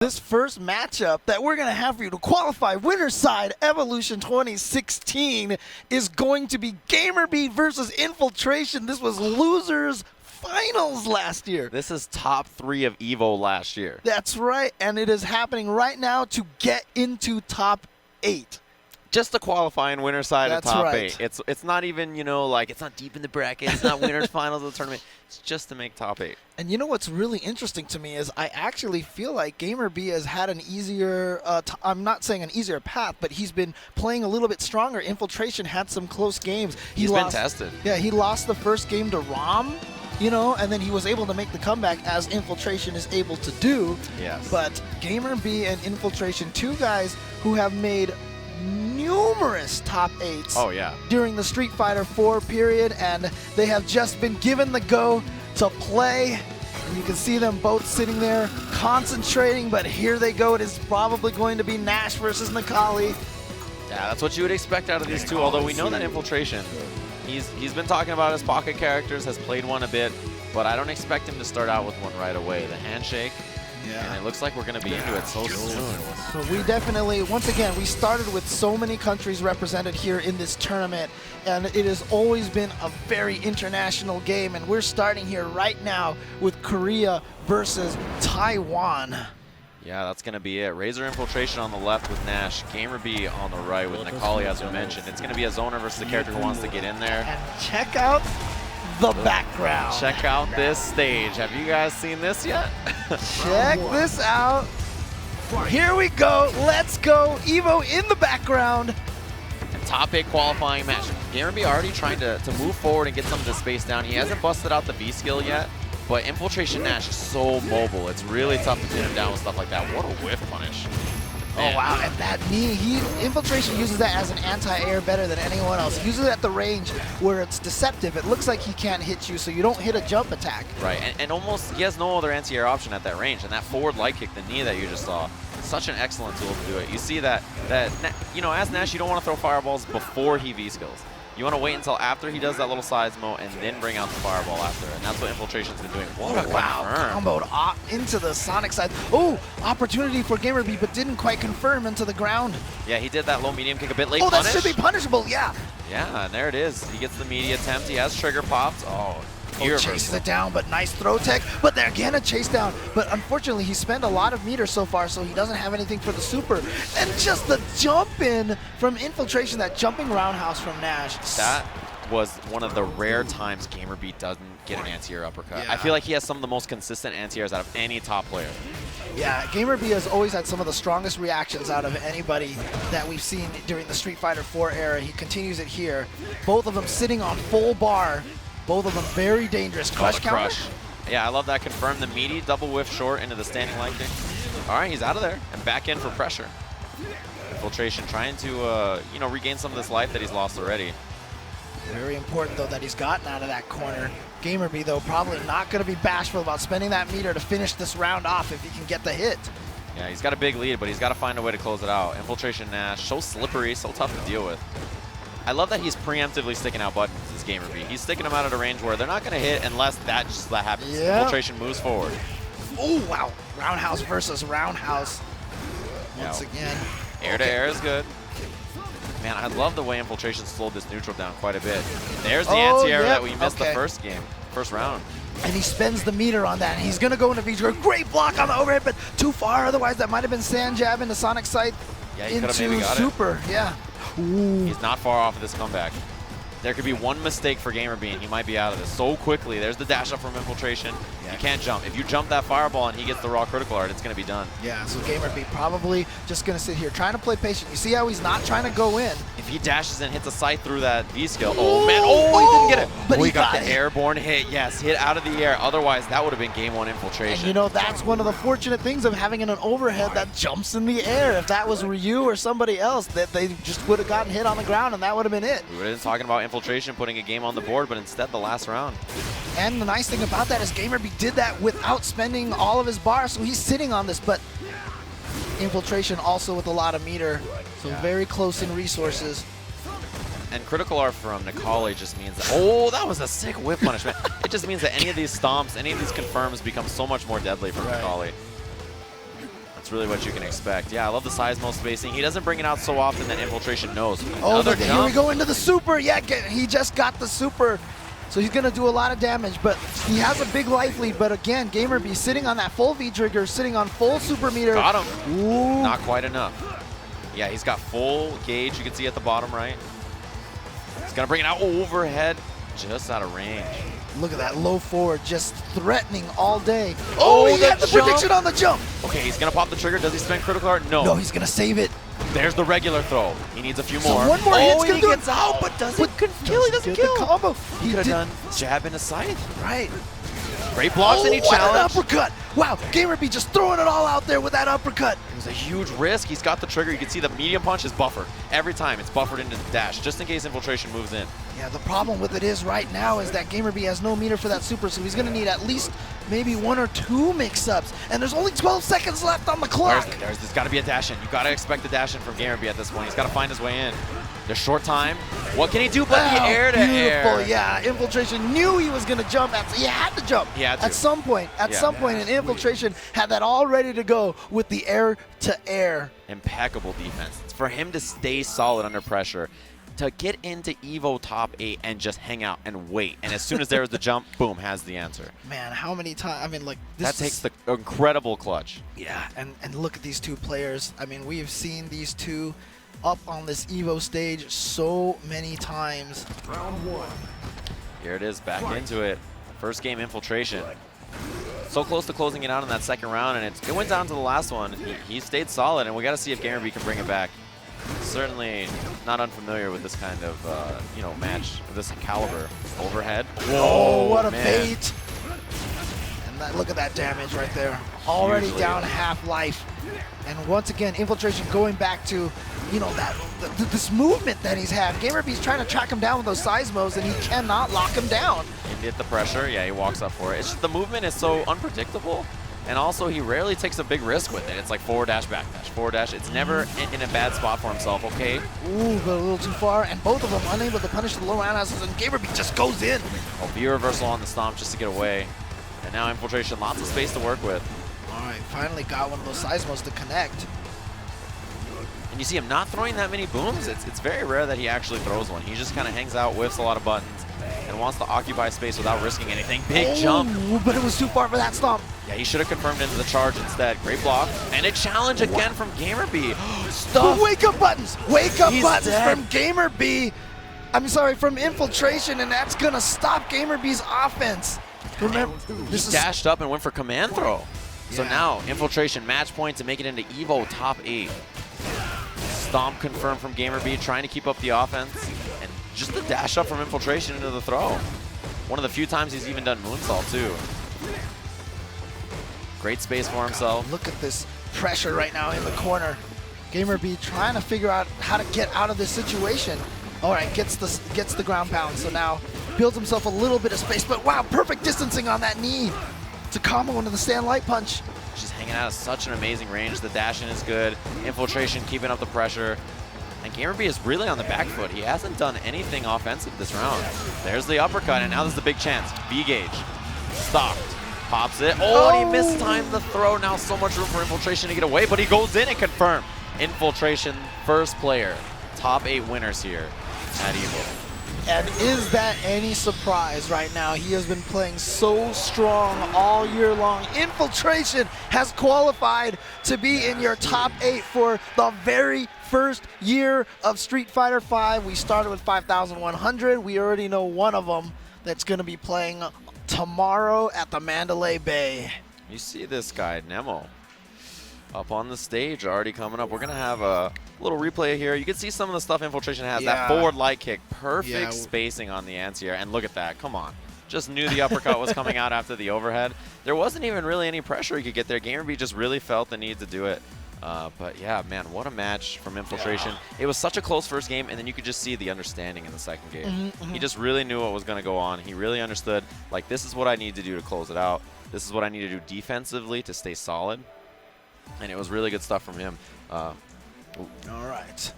This first matchup that we're going to have for you to qualify winner's side Evolution 2016 is going to be Gamerbee versus Infiltration. This was losers finals last year. This is top 3 of EVO last year. That's right, and it is happening right now to get into top 8. Just the qualifying winner side of top right. 8. It's not even, you know, like it's not deep in the bracket. It's not winners finals of the tournament. It's just to make top 8. And you know what's really interesting to me is I actually feel like Gamerbee has had an easier, I'm not saying an easier path, but he's been playing a little bit stronger. Infiltration had some close games. He's been tested. Yeah, he lost the first game to Rom, you know, and then he was able to make the comeback as Infiltration is able to do. Yes. But Gamerbee and Infiltration, two guys who have made numerous top 8s during the Street Fighter 4 period, and they have just been given the go to play. And you can see them both sitting there concentrating, but here they go. It is probably going to be Nash versus Nikali. Yeah, that's what you would expect out of these two, although we know that Infiltration, he's been talking about his pocket characters, has played one a bit, but I don't expect him to start out with one right away. The handshake, and it looks like we're going to be into it so soon. So we definitely, once again, we started with so many countries represented here in this tournament, and it has always been a very international game, and we're starting here right now with Korea versus Taiwan. Yeah, that's going to be it. RZR Infiltration on the left with Nash. Gamerbee on the right with Nikali, as we mentioned. It's going to be a zoner versus the character who wants to get in there. And check out the background. Check out this stage. Have you guys seen this yet? Check this out. Here we go. Let's go. EVO in the background. And top 8 qualifying match. Gamerbee already trying to move forward and get some of the space down. He hasn't busted out the V skill yet, but Infiltration Nash is so mobile. It's really tough to pin him down with stuff like that. What a whiff punish. Man. Oh, wow, and that knee, Infiltration uses that as an anti-air better than anyone else. He uses it at the range where it's deceptive. It looks like he can't hit you, so you don't hit a jump attack. Right, and almost, he has no other anti-air option at that range, and that forward light kick, the knee that you just saw, such an excellent tool to do it. You see that you know, as Nash, you don't want to throw fireballs before he V-skills. You want to wait until after he does that little Seismo and then bring out the fireball after, and that's what Infiltration's been doing. What a confirm. Comboed into the Sonic side. Oh, opportunity for Gamerbee, but didn't quite confirm into the ground. Yeah, he did that low medium kick a bit late. Oh, that should be punishable, yeah. Yeah, and there it is. He gets the media attempt. He has trigger popped. Oh, chases it down, but nice throw tech. But there again, a chase down. But unfortunately, he spent a lot of meters so far, so he doesn't have anything for the super. And just the jump in from Infiltration, that jumping roundhouse from Nash. That was one of the rare times Gamerbee doesn't get an anti-air uppercut. Yeah. I feel like he has some of the most consistent anti-airs out of any top player. Yeah, Gamerbee has always had some of the strongest reactions out of anybody that we've seen during the Street Fighter 4 era. He continues it here. Both of them sitting on full bar. Both of them very dangerous. Crush counter? Crush. Yeah, I love that. Confirm the meaty double whiff short into the standing light kick. All right, he's out of there and back in for pressure. Infiltration trying to, you know, regain some of this life that he's lost already. Very important, though, that he's gotten out of that corner. Gamerbee, though, probably not going to be bashful about spending that meter to finish this round off if he can get the hit. Yeah, he's got a big lead, but he's got to find a way to close it out. Infiltration Nash, so slippery, so tough to deal with. I love that he's preemptively sticking out buttons, this Gamerbee. He's sticking them out at a range where they're not going to hit unless that happens. Yeah. Infiltration moves forward. Oh, wow. Roundhouse versus roundhouse. Once again. Air to air is good. Man, I love the way Infiltration slowed this neutral down quite a bit. There's the anti-air that we missed the first round. And he spends the meter on that. He's going to go into V-trigger. Great block on the overhead, but too far. Otherwise, that might have been sand jab into Sonic sight into super. Yeah. Ooh. He's not far off of this comeback. There could be one mistake for Gamerbee and he might be out of this so quickly. There's the dash up from Infiltration. Yeah. You can't jump. If you jump that fireball and he gets the raw critical art, it's going to be done. Yeah, so Gamerbee probably just going to sit here trying to play patient. You see how he's not trying to go in. If he dashes and hits a sight through that V-skill, oh man, oh, he didn't get it. But he got the airborne hit, yes, hit out of the air. Otherwise, that would have been game 1 Infiltration. And you know, that's one of the fortunate things of having an overhead that jumps in the air. If that was Ryu or somebody else, that they just would have gotten hit on the ground and that would have been it. We would have been talking about Infiltration putting a game on the board, but instead the last round. And the nice thing about that is Gamerbee did that without spending all of his bars, so he's sitting on this, but Infiltration also with a lot of meter, so very close in resources. And critical art from Nikali just means that, oh, that was a sick whip punishment. It just means that any of these stomps, any of these confirms become so much more deadly from Nikali. that's really what you can expect. Yeah, I love the Seismo spacing. He doesn't bring it out so often that Infiltration knows. Oh, look, here we go into the super. Yeah, he just got the super. So he's going to do a lot of damage, but he has a big life lead. But again, Gamerbee sitting on that full V-trigger, sitting on full super meter. Got him. Ooh. Not quite enough. Yeah, he's got full gauge. You can see at the bottom right. He's going to bring it out overhead, just out of range. Look at that low forward, just threatening all day. Oh, he had the prediction on the jump. Okay, he's going to pop the trigger. Does he spend critical art? No. No, he's going to save it. There's the regular throw. He needs a few more. So one more hit's going to do it. Oh, but doesn't kill. He doesn't kill. The combo. He could have done jab and a scythe. Right. Great blocks and he challenged. What an uppercut. Wow, Gamerbee just throwing it all out there with that uppercut. It was a huge risk. He's got the trigger. You can see the medium punch is buffered. Every time it's buffered into the dash, just in case Infiltration moves in. Yeah, the problem with it is right now is that Gamerbee has no meter for that super, so he's going to need at least maybe 1 or 2 mix-ups. And there's only 12 seconds left on the clock. There's got to be a dash in. You got to expect the dash in from Gamerbee at this point. He's got to find his way in. There's short time. What can he do but the air to air? Beautiful, yeah. Infiltration knew he was going to jump. He had to jump. He had to. At some point, and Infiltration had that all ready to go with the air to air. Impeccable defense. It's for him to stay solid under pressure, to get into EVO top 8 and just hang out and wait. And as soon as there was the jump, boom, has the answer. Man, how many times? I mean, like this. That takes the incredible clutch. Yeah, and look at these two players. I mean, we've seen these two up on this EVO stage so many times. Round 1. Here it is, back into it. First game Infiltration. So close to closing it out in that second round, and it went down to the last one. He stayed solid, and we got to see if Gamerbee can bring it back. Certainly not unfamiliar with this kind of match of this caliber. Overhead. Whoa, what a bait! And look at that damage right there. Already hugely down half life. And once again, Infiltration going back to, this movement that he's had. Gamerbee's trying to track him down with those seismos, and he cannot lock him down. He get the pressure. Yeah, he walks up for it. It's just the movement is so unpredictable. And also, he rarely takes a big risk with it. It's like forward dash, back dash, forward dash. It's never in a bad spot for himself, okay? Ooh, but a little too far. And both of them unable to punish the low roundhouses, and Gamerbee just goes in. Oh, V reversal on the stomp just to get away. And now Infiltration, lots of space to work with. All right, finally got one of those seismos to connect. And you see him not throwing that many booms. It's very rare that he actually throws one. He just kind of hangs out, whiffs a lot of buttons, and wants to occupy space without risking anything. Big jump. But it was too far for that stomp. Yeah, he should have confirmed into the charge instead. Great block. And a challenge again from Gamerbee. Stuff. Wake up buttons. Wake up buttons dead. from Gamerbee. I'm sorry, from Infiltration, and that's going to stop Gamerbee's offense. Remember, he dashed up and went for command throw. So now Infiltration match point to make it into EVO top 8. Stomp confirmed from Gamerbee, trying to keep up the offense. And just the dash up from Infiltration into the throw. One of the few times he's even done moonsault too. Great space for himself. Look at this pressure right now in the corner. Gamerbee trying to figure out how to get out of this situation. All right, gets the ground pound. So now builds himself a little bit of space. But wow, perfect distancing on that knee. It's a combo into the stand light punch. Just hanging out at such an amazing range. The dash in is good. Infiltration keeping up the pressure. And Gamerbee is really on the back foot. He hasn't done anything offensive this round. There's the uppercut, and now there's the big chance. V-gauge. Stopped. Pops it. Oh, and he mistimed the throw. Now so much room for Infiltration to get away, but he goes in and confirm. Infiltration, first player. Top 8 winners here at EVO. And is that any surprise right now? He has been playing so strong all year long. Infiltration has qualified to be in your top 8 for the very first year of Street Fighter V. We started with 5,100. We already know one of them that's going to be playing tomorrow at the Mandalay Bay. You see this guy, Nemo, up on the stage already coming up. We're going to have a little replay here. You can see some of the stuff Infiltration has. That forward light kick. Perfect spacing on the anti-air. And look at that. Come on. Just knew the uppercut was coming out after the overhead. There wasn't even really any pressure he could get there. Gamerbee just really felt the need to do it. But yeah, man, what a match from Infiltration. It was such a close first game, and then you could just see the understanding in the second game. He just really knew what was going to go on. He really understood, like, this is what I need to do to close it out. This is what I need to do defensively to stay solid. And it was really good stuff from him. All right.